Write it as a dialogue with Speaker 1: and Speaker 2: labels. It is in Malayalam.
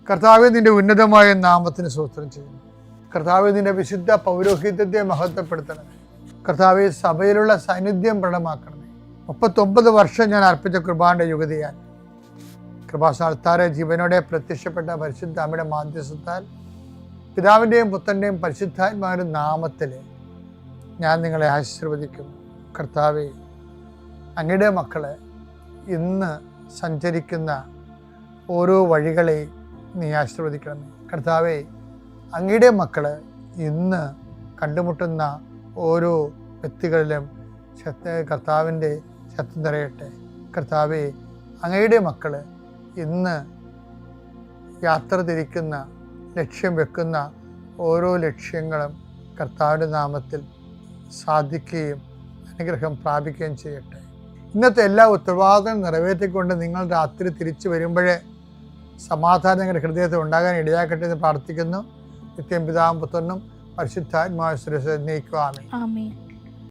Speaker 1: കർത്താവേ, നിന്റെ ഉന്നതമായ നാമത്തിന് സ്തോത്രം ചെയ്യുന്നു. കർത്താവേ, നിന്റെ വിശുദ്ധ പൗരോഹിത്യത്തെ മഹത്വപ്പെടുത്തണമേ. കർത്താവെ, സഭയിലുള്ള സാന്നിധ്യം പ്രകടമാക്കണമേ. 39 വർഷം ഞാൻ അർപ്പിച്ച കൃപാന്റെ യുഗതിയാൽ കൃപാസ്ഥാനത്താറെ ജീവനോടെ പ്രത്യക്ഷപ്പെട്ട പരിശുദ്ധ അമ്മയുടെ മാധ്യസ്ഥത്താൽ പിതാവിൻ്റെയും പുത്രൻ്റെയും പരിശുദ്ധാത്മാവിൻ്റെ നാമത്തിൽ ഞാൻ നിങ്ങളെ ആശീർവദിക്കുന്നു. കർത്താവെ, അങ്ങയുടെ മക്കളെ ഇന്ന് സഞ്ചരിക്കുന്ന ഓരോ വഴികളെയും നീ ആശീർവദിക്കണമേ. കർത്താവെ, അങ്ങയുടെ മക്കൾ ഇന്ന് കണ്ടുമുട്ടുന്ന ഓരോ വ്യക്തികളിലും കർത്താവിൻ്റെ ശക്തി നിറയട്ടെ. കർത്താവെ, അങ്ങയുടെ മക്കൾ ഇന്ന് യാത്ര തിരിക്കുന്ന ലക്ഷ്യം വെക്കുന്ന ഓരോ ലക്ഷ്യങ്ങളും കർത്താവിൻ്റെ നാമത്തിൽ സാധിക്കുകയും അനുഗ്രഹം പ്രാപിക്കുകയും ചെയ്യട്ടെ. ഇന്നത്തെ എല്ലാ ഉത്തരവാദിത്തങ്ങളും നിറവേറ്റിക്കൊണ്ട് നിങ്ങൾ രാത്രി തിരിച്ചു വരുമ്പോഴേ സമാധാനം നിങ്ങളുടെ ഹൃദയത്തിൽ ഉണ്ടാകാൻ ഇടയാക്കട്ടെ എന്ന് പ്രാർത്ഥിക്കുന്നു. നിത്യം പിതാവും പുത്രനും പരിശുദ്ധാത്മാവും നയിക്കുവാമേ.
Speaker 2: ആമേൻ.